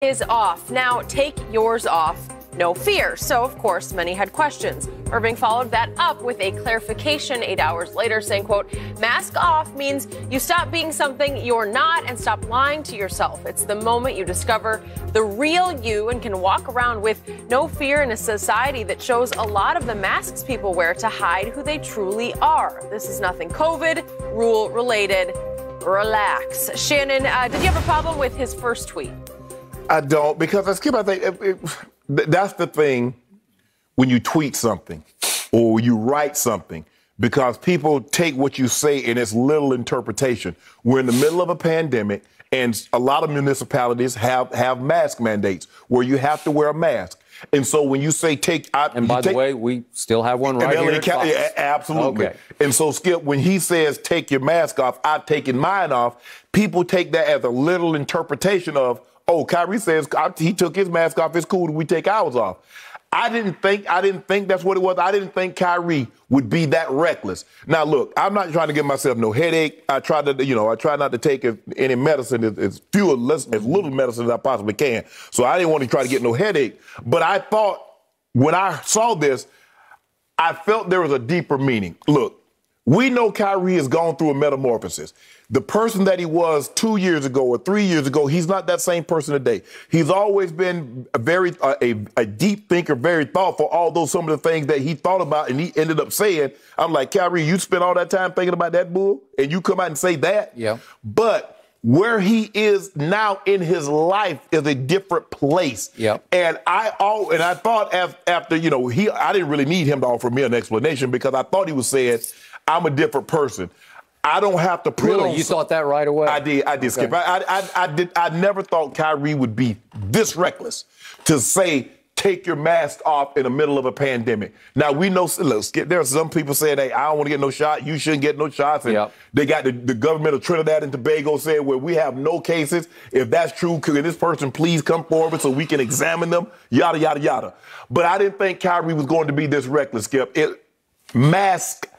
Is off. Now take yours off. No fear. So, of course, many had questions. Irving followed that up with a clarification 8 hours later saying, quote, mask off means you stop being something you're not and stop lying to yourself. It's the moment you discover the real you and can walk around with no fear in a society that shows a lot of the masks people wear to hide who they truly are. This is nothing COVID, rule related. Relax. Shannon, did you have a problem with his first tweet? I don't, because I think that's the thing when you tweet something or you write something, because people take what you say and it's little interpretation. We're in the middle of a pandemic, and a lot of municipalities have mask mandates where you have to wear a mask. And so when you say and by the way, we still have one right here. Yeah, absolutely. Okay. And so, Skip, when he says take your mask off, I've taken mine off, people take that as a little interpretation of, oh, Kyrie says he took his mask off. It's cool that we take ours off. I didn't think that's what it was. I didn't think Kyrie would be that reckless. Now, look, I'm not trying to give myself no headache. I try not to take any medicine, as little medicine as I possibly can. So I didn't want to try to get no headache. But I thought when I saw this, I felt there was a deeper meaning. Look, we know Kyrie has gone through a metamorphosis. The person that he was 2 years ago or 3 years ago, he's not that same person today. He's always been a deep thinker, very thoughtful, although some of the things that he thought about and he ended up saying, I'm like, Kyrie, you spent all that time thinking about that bull and you come out and say that? Yeah. But where he is now in his life is a different place. Yep. And I thought after, I didn't really need him to offer me an explanation, because I thought he was saying, I'm a different person. I don't have to put on. You thought that right away? I did, okay. Skip. I never thought Kyrie would be this reckless to say, take your mask off in the middle of a pandemic. Now, we know, look, Skip, there are some people saying, hey, I don't want to get no shot. You shouldn't get no shots. And they got the government of Trinidad and Tobago saying, well, we have no cases. If that's true, can this person please come forward so we can examine them? Yada, yada, yada. But I didn't think Kyrie was going to be this reckless, Skip. Mask.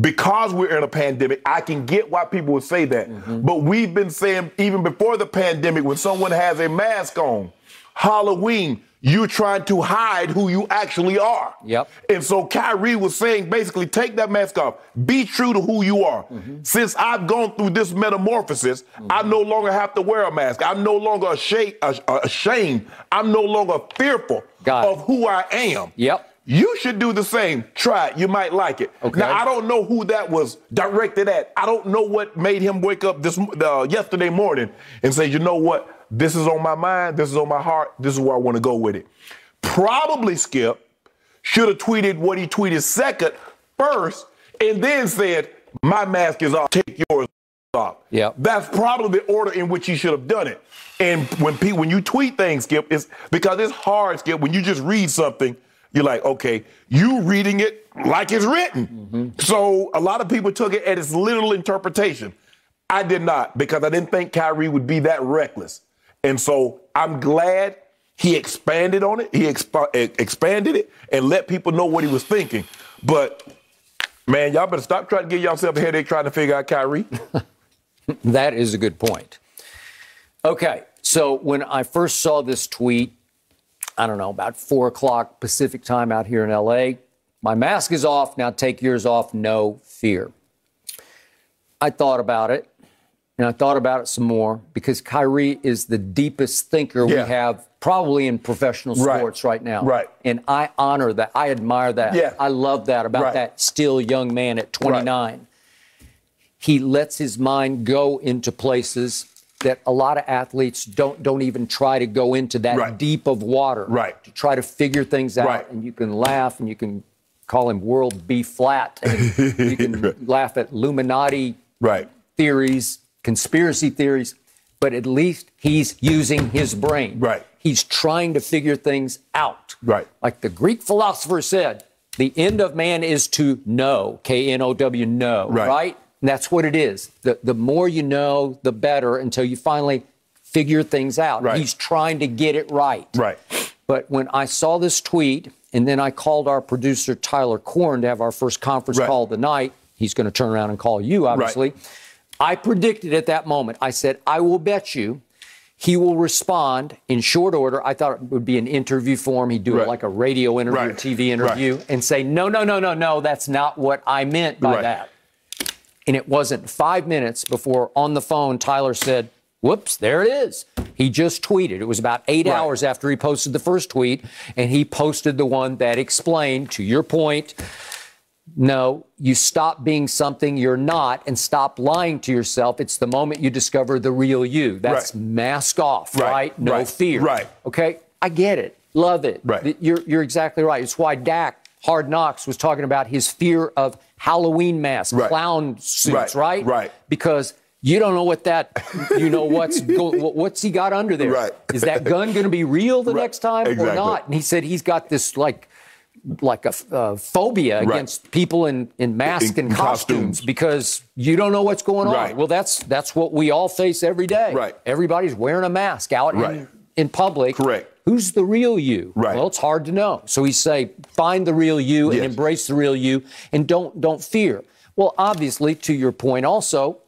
Because we're in a pandemic, I can get why people would say that. Mm-hmm. But we've been saying, even before the pandemic, when someone has a mask on, Halloween, you're trying to hide who you actually are. Yep. And so Kyrie was saying, basically, take that mask off. Be true to who you are. Mm-hmm. Since I've gone through this metamorphosis, I no longer have to wear a mask. I'm no longer ashamed. I'm no longer fearful of who I am. Yep. You should do the same. Try it. You might like it. Okay. Now, I don't know who that was directed at. I don't know what made him wake up yesterday morning and say, you know what? This is on my mind. This is on my heart. This is where I want to go with it. Probably Skip should have tweeted what he tweeted first, and then said, my mask is off. Take yours off. Yeah. That's probably the order in which he should have done it. And when you tweet things, Skip, it's because it's hard, Skip, when you just read something, you're like, okay, you reading it like it's written. Mm-hmm. So a lot of people took it as its literal interpretation. I did not, because I didn't think Kyrie would be that reckless. And so I'm glad he expanded on it. He expanded it and let people know what he was thinking. But, man, y'all better stop trying to give yourself a headache trying to figure out Kyrie. That is a good point. Okay, so when I first saw this tweet, I don't know, about 4 o'clock Pacific time out here in L.A. My mask is off. Now take yours off. No fear. I thought about it, and I thought about it some more, because Kyrie is the deepest thinker we have probably in professional sports right now. Right. And I honor that. I admire that. Yeah. I love that about that still young man at 29. Right. He lets his mind go into places that a lot of athletes don't even try to go into that deep of water to try to figure things out. And you can laugh, and you can call him World B flat, and you can laugh at Illuminati theories, conspiracy theories, but at least he's using his brain. He's trying to figure things out. Like the Greek philosopher said, the end of man is to know, K-N-O-W, know, right? And that's what it is. The more you know, the better, until you finally figure things out. He's trying to get it right. But when I saw this tweet, and then I called our producer, Tyler Korn, to have our first conference call of the night, he's going to turn around and call you, obviously. I predicted at that moment, I said, I will bet you he will respond in short order. I thought it would be an interview form. He'd do it like a radio interview, TV interview, and say, no, that's not what I meant by that. And it wasn't 5 minutes before on the phone, Tyler said, whoops, there it is. He just tweeted. It was about 8 hours after he posted the first tweet, and he posted the one that explained, to your point, no, you stop being something you're not and stop lying to yourself. It's the moment you discover the real you. That's mask off, right? No fear. Right. Okay? I get it. Love it. Right. You're exactly right. It's why Dak, Hard Knocks, was talking about his fear of Halloween masks, clown suits, right? Right. Because you don't know what that, what's he got under there? Right. Is that gun going to be real the next time or not? And he said he's got this like a phobia against people in masks and costumes because you don't know what's going on. Well, that's what we all face every day. Right. Everybody's wearing a mask out in public. Correct. Who's the real you? Right. Well, it's hard to know. So he say, find the real you and embrace the real you and don't fear. Well, obviously, to your point also,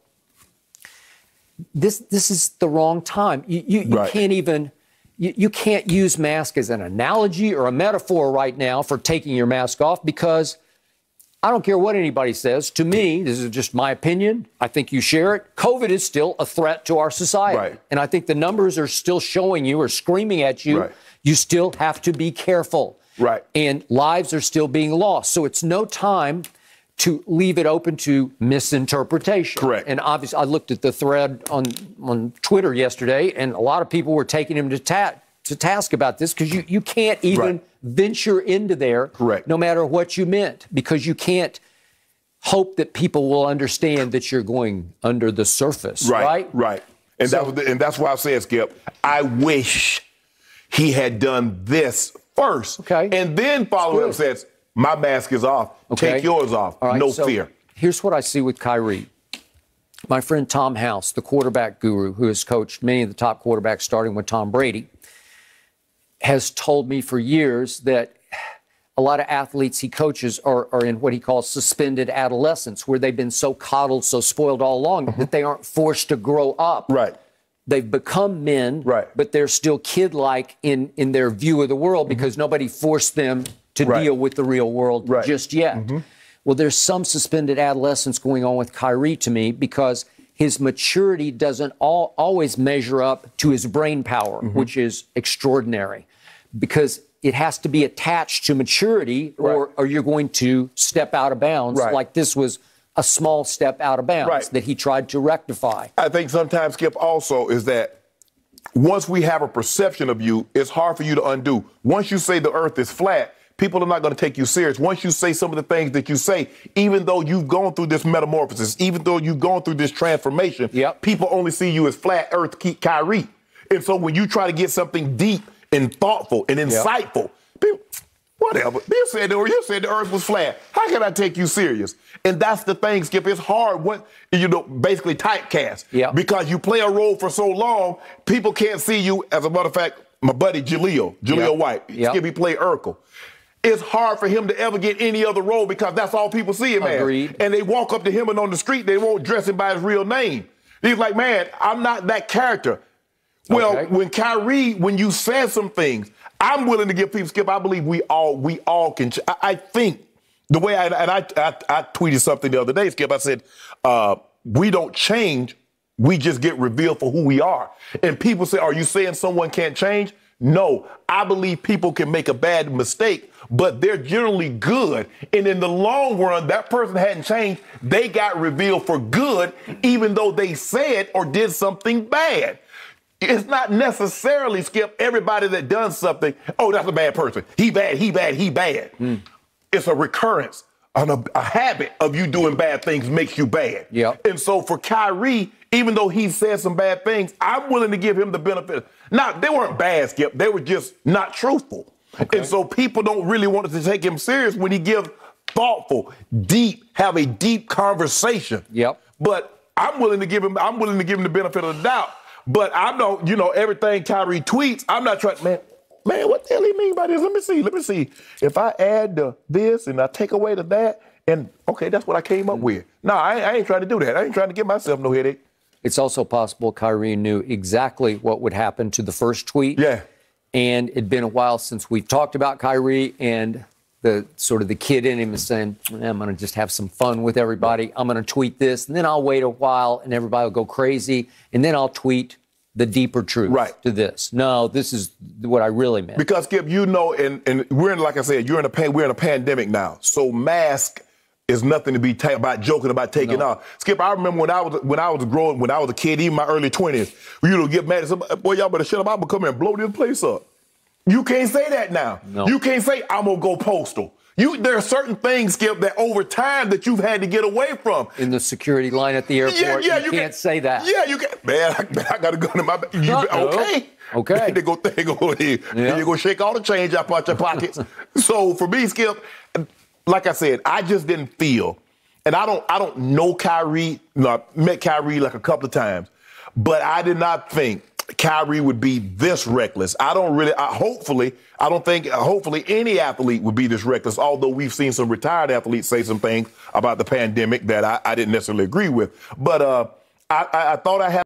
this is the wrong time. You can't even, you can't use mask as an analogy or a metaphor right now for taking your mask off because I don't care what anybody says. To me, this is just my opinion. I think you share it. COVID is still a threat to our society. Right. And I think the numbers are still showing you or screaming at you. You still have to be careful. Right. And lives are still being lost. So it's no time to leave it open to misinterpretation. Correct. And obviously, I looked at the thread on Twitter yesterday, and a lot of people were taking him to task about this because you can't even venture into there, no matter what you meant, because you can't hope that people will understand that you're going under the surface, right? Right. And that's why I said, Skip, I wish he had done this first, and then follow up and says, my mask is off. Take yours off. No fear. Here's what I see with Kyrie. My friend Tom House, the quarterback guru who has coached many of the top quarterbacks, starting with Tom Brady, has told me for years that a lot of athletes he coaches are in what he calls suspended adolescence, where they've been so coddled, so spoiled all along that they aren't forced to grow up. They've become men, but they're still kid-like in their view of the world because nobody forced them to deal with the real world just yet. Well, there's some suspended adolescence going on with Kyrie to me because his maturity doesn't always measure up to his brain power, which is extraordinary, because it has to be attached to maturity or you're going to step out of bounds like this was a small step out of bounds that he tried to rectify. I think sometimes, Skip, also is that once we have a perception of you, it's hard for you to undo. Once you say the earth is flat, people are not going to take you serious. Once you say some of the things that you say, even though you've gone through this metamorphosis, even though you've gone through this transformation, people only see you as flat earth Kyrie. And so when you try to get something deep and thoughtful and insightful, people, whatever. You said the earth was flat. How can I take you serious? And that's the thing, Skip. It's hard, basically typecast. Because you play a role for so long, people can't see you. As a matter of fact, my buddy Jaleel White, Skip, he played Urkel. It's hard for him to ever get any other role because that's all people see him as. And they walk up to him and on the street, they won't dress him by his real name. He's like, man, I'm not that character. Well, when you said some things, I'm willing to give people, Skip, I believe we all can. I think the way I tweeted something the other day, Skip, I said, we don't change, we just get revealed for who we are. And people say, are you saying someone can't change? No, I believe people can make a bad mistake, but they're generally good. And in the long run, that person hadn't changed. They got revealed for good, even though they said or did something bad. It's not necessarily, Skip, everybody that does something, oh, that's a bad person. He bad. It's a recurrence. A habit of you doing bad things makes you bad. And so for Kyrie, even though he said some bad things, I'm willing to give him the benefit. Now, they weren't bad, Skip. They were just not truthful. And so people don't really want to take him serious when he gives thoughtful, have a deep conversation. But I'm willing to give him the benefit of the doubt. But I don't, everything Kyrie tweets, I'm not trying, man, what the hell he mean by this? Let me see. If I add this and I take away that, and okay, that's what I came up with. No, I ain't trying to do that. I ain't trying to give myself no headache. It's also possible Kyrie knew exactly what would happen to the first tweet. Yeah. And it'd been a while since we've talked about Kyrie, and the sort of the kid in him is saying, I'm going to just have some fun with everybody. I'm going to tweet this, and then I'll wait a while, and everybody will go crazy, and then I'll tweet the deeper truth to this. No, this is what I really meant. Because, Skip, you know, and we're in, like I said, we're in a pandemic now. So mask is nothing to be about joking about taking off. Skip, I remember when I was a kid, even my early 20s, you know, get mad at somebody, boy, y'all better shut up. I'm gonna come here and blow this place up. You can't say that now. No. You can't say I'm gonna go postal. There are certain things, Skip, that over time that you've had to get away from. In the security line at the airport, you can't say that. Yeah, you can't. Man, I got a gun in my back. Okay. They go here. Yeah. You go shake all the change out your pockets. So for me, Skip, like I said, I just didn't feel, and I don't know Kyrie. I met Kyrie like a couple of times, but I did not think Kyrie would be this reckless. Hopefully any athlete would be this reckless, although we've seen some retired athletes say some things about the pandemic that I didn't necessarily agree with. But I thought I had